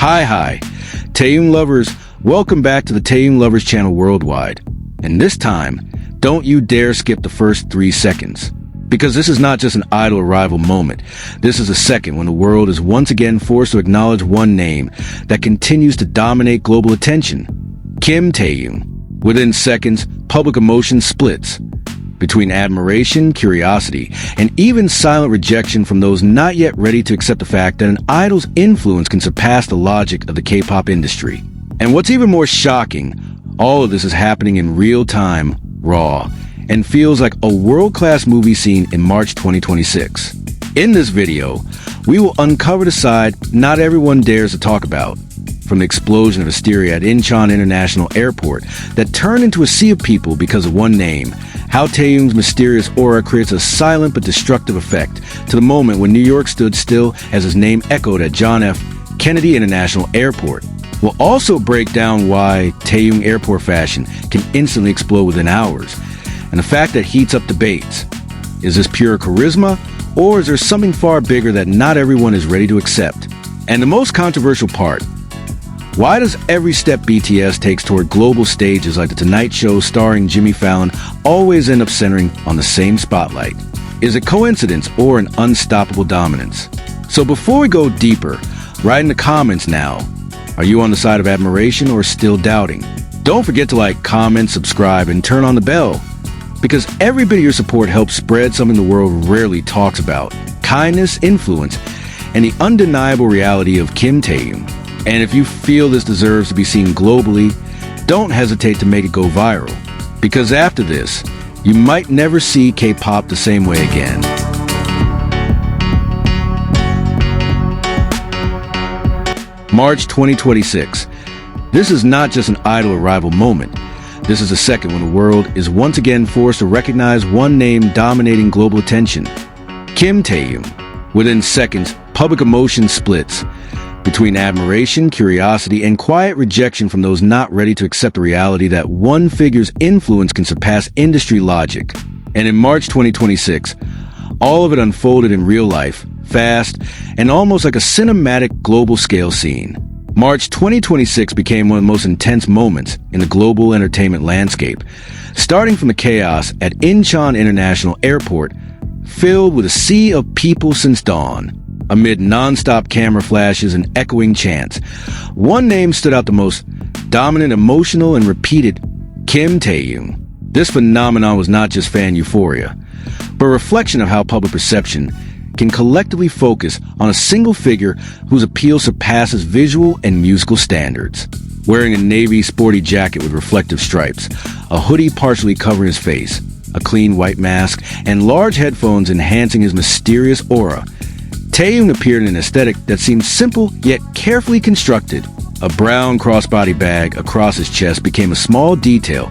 Hi, Taehyung lovers, welcome back to the Taehyung Lovers channel worldwide. And this time, don't you dare skip the first 3 seconds. Because this is not just an idol arrival moment. This is a second when the world is once again forced to acknowledge one name that continues to dominate global attention. Kim Taehyung. Within seconds, public emotion splits between admiration, curiosity, and even silent rejection from those not yet ready to accept the fact that an idol's influence can surpass the logic of the K-pop industry. And what's even more shocking, all of this is happening in real time, raw, and feels like a world-class movie scene in March 2026. In this video, we will uncover the side not everyone dares to talk about, from the explosion of hysteria at Incheon International Airport that turned into a sea of people because of one name, how Taehyung's mysterious aura creates a silent but destructive effect, to the moment when New York stood still as his name echoed at John F. Kennedy International Airport. We'll also break down why Taehyung airport fashion can instantly explode within hours, and the fact that heats up debates. Is this pure charisma, or is there something far bigger that not everyone is ready to accept? And the most controversial part, why does every step BTS takes toward global stages like The Tonight Show starring Jimmy Fallon always end up centering on the same spotlight? Is it coincidence or an unstoppable dominance? So before we go deeper, write in the comments now. Are you on the side of admiration or still doubting? Don't forget to like, comment, subscribe, and turn on the bell, because every bit of your support helps spread something the world rarely talks about: kindness, influence, and the undeniable reality of Kim Taehyung. And if you feel this deserves to be seen globally, don't hesitate to make it go viral, because after this, you might never see K-pop the same way again. March 2026. This is not just an idol arrival moment. This is a second when the world is once again forced to recognize one name dominating global attention: Kim Taehyung. Within seconds, public emotion splits between admiration, curiosity, and quiet rejection from those not ready to accept the reality that one figure's influence can surpass industry logic. And in March 2026, all of it unfolded in real life, fast, and almost like a cinematic global scale scene. March 2026 became one of the most intense moments in the global entertainment landscape, starting from the chaos at Incheon International Airport, filled with a sea of people since dawn. Amid non-stop camera flashes and echoing chants, one name stood out the most: dominant, emotional, and repeated: Kim Taehyung. This phenomenon was not just fan euphoria, but a reflection of how public perception can collectively focus on a single figure whose appeal surpasses visual and musical standards. Wearing a navy sporty jacket with reflective stripes, a hoodie partially covering his face, a clean white mask, and large headphones enhancing his mysterious aura, Taehyung appeared in an aesthetic that seemed simple yet carefully constructed. A brown crossbody bag across his chest became a small detail,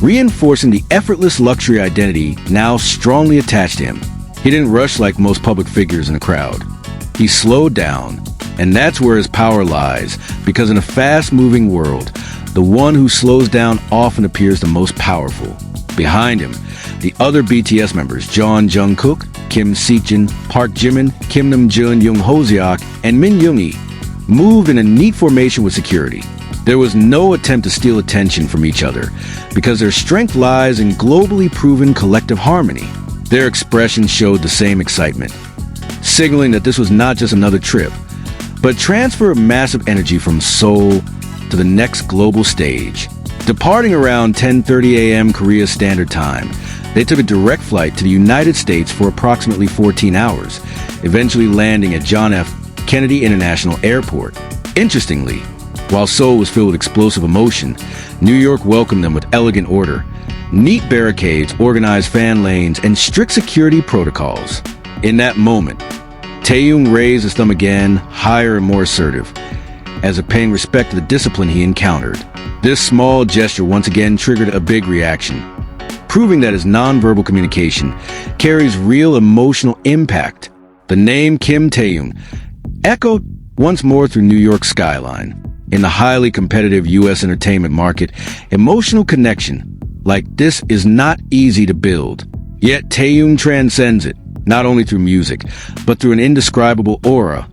reinforcing the effortless luxury identity now strongly attached to him. He didn't rush like most public figures in the crowd. He slowed down, and that's where his power lies, because in a fast-moving world, the one who slows down often appears the most powerful. Behind him, the other BTS members, Jungkook, Kim Seokjin, Park Jimin, Kim Namjoon, Young Hoseok, and Min Yoongi, moved in a neat formation with security. There was no attempt to steal attention from each other, because their strength lies in globally proven collective harmony. Their expressions showed the same excitement, signaling that this was not just another trip, but a transfer of massive energy from Seoul to the next global stage. Departing around 10:30 a.m. Korea Standard Time, they took a direct flight to the United States for approximately 14 hours, eventually landing at John F. Kennedy International Airport. Interestingly, while Seoul was filled with explosive emotion, New York welcomed them with elegant order, neat barricades, organized fan lanes, and strict security protocols. In that moment, Taehyung raised his thumb again, higher and more assertive, as if paying respect to the discipline he encountered. This small gesture once again triggered a big reaction, proving that his nonverbal communication carries real emotional impact. The name Kim Taehyung echoed once more through New York's skyline. In the highly competitive U.S. entertainment market, emotional connection like this is not easy to build. Yet Taehyung transcends it, not only through music, but through an indescribable aura.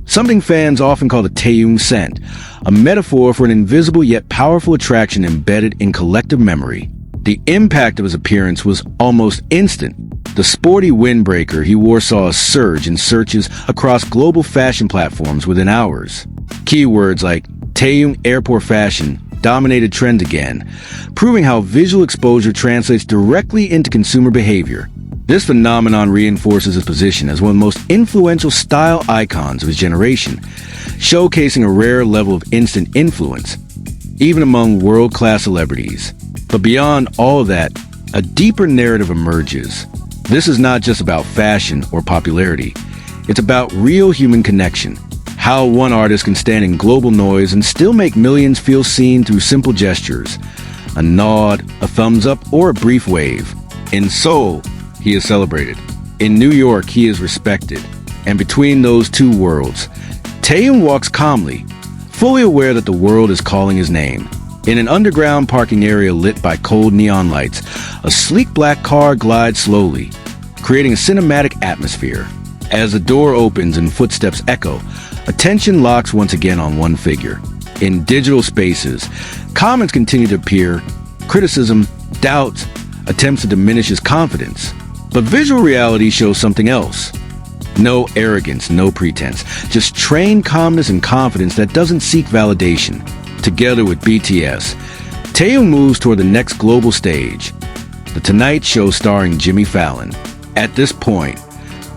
something fans often call the Taehyung scent, a metaphor for an invisible yet powerful attraction embedded in collective memory. The impact of his appearance was almost instant. The sporty windbreaker he wore saw a surge in searches across global fashion platforms within hours. Keywords like Taehyung airport fashion dominated trends again, proving how visual exposure translates directly into consumer behavior. This phenomenon reinforces his position as one of the most influential style icons of his generation, showcasing a rare level of instant influence, even among world-class celebrities. But beyond all of that, a deeper narrative emerges. This is not just about fashion or popularity. It's about real human connection. How one artist can stand in global noise and still make millions feel seen through simple gestures. A nod, a thumbs up, or a brief wave. In Seoul, he is celebrated. In New York, he is respected. And between those two worlds, Taehyung walks calmly, fully aware that the world is calling his name. In an underground parking area lit by cold neon lights, a sleek black car glides slowly, creating a cinematic atmosphere. As the door opens and footsteps echo, attention locks once again on one figure. In digital spaces, comments continue to appear, criticism, doubts, attempts to diminish his confidence. But visual reality shows something else. No arrogance, no pretense, just trained calmness and confidence that doesn't seek validation. Together with BTS, Taehyung moves toward the next global stage, The Tonight Show starring Jimmy Fallon. At this point,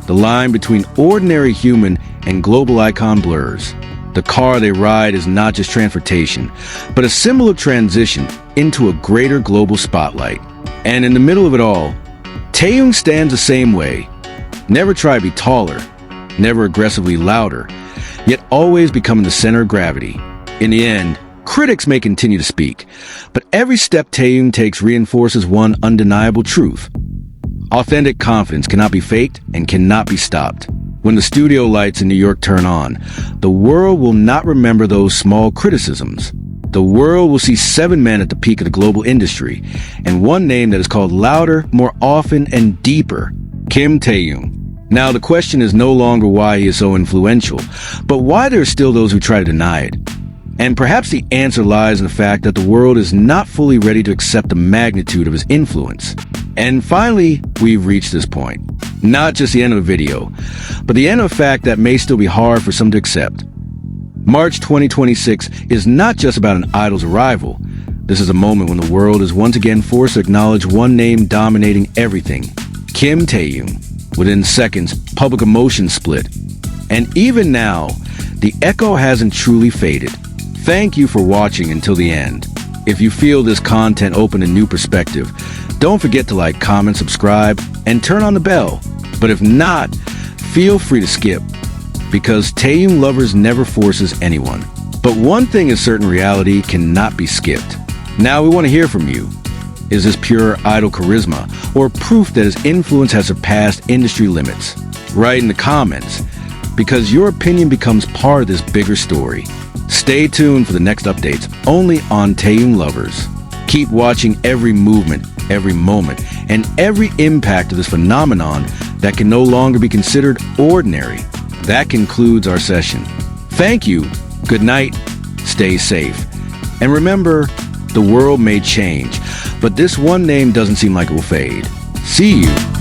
the line between ordinary human and global icon blurs. The car they ride is not just transportation, but a symbol of transition into a greater global spotlight. And in the middle of it all, Taehyung stands the same way. Never try to be taller, never aggressively louder, yet always becoming the center of gravity. In the end, critics may continue to speak, but every step Taehyung takes reinforces one undeniable truth. Authentic confidence cannot be faked and cannot be stopped. When the studio lights in New York turn on, the world will not remember those small criticisms. The world will see 7 men at the peak of the global industry, and one name that is called louder, more often, and deeper: Kim Taehyung. Now, the question is no longer why he is so influential, but why there are still those who try to deny it. And perhaps the answer lies in the fact that the world is not fully ready to accept the magnitude of his influence. And finally, we've reached this point. Not just the end of the video, but the end of a fact that may still be hard for some to accept. March 2026 is not just about an idol's arrival. This is a moment when the world is once again forced to acknowledge one name dominating everything: Kim Taehyung. Within seconds, public emotion split. And even now, the echo hasn't truly faded. Thank you for watching until the end. If you feel this content opened a new perspective, don't forget to like, comment, subscribe, and turn on the bell. But if not, feel free to skip, because Taehyung lovers never forces anyone. But one thing is certain: reality cannot be skipped. Now we want to hear from you. Is this pure idol charisma, or proof that his influence has surpassed industry limits? Write in the comments, because your opinion becomes part of this bigger story. Stay tuned for the next updates, only on Taehyung Lovers. Keep watching every movement, every moment, and every impact of this phenomenon that can no longer be considered ordinary. That concludes our session. Thank you, good night, stay safe. And remember, the world may change, but this one name doesn't seem like it will fade. See you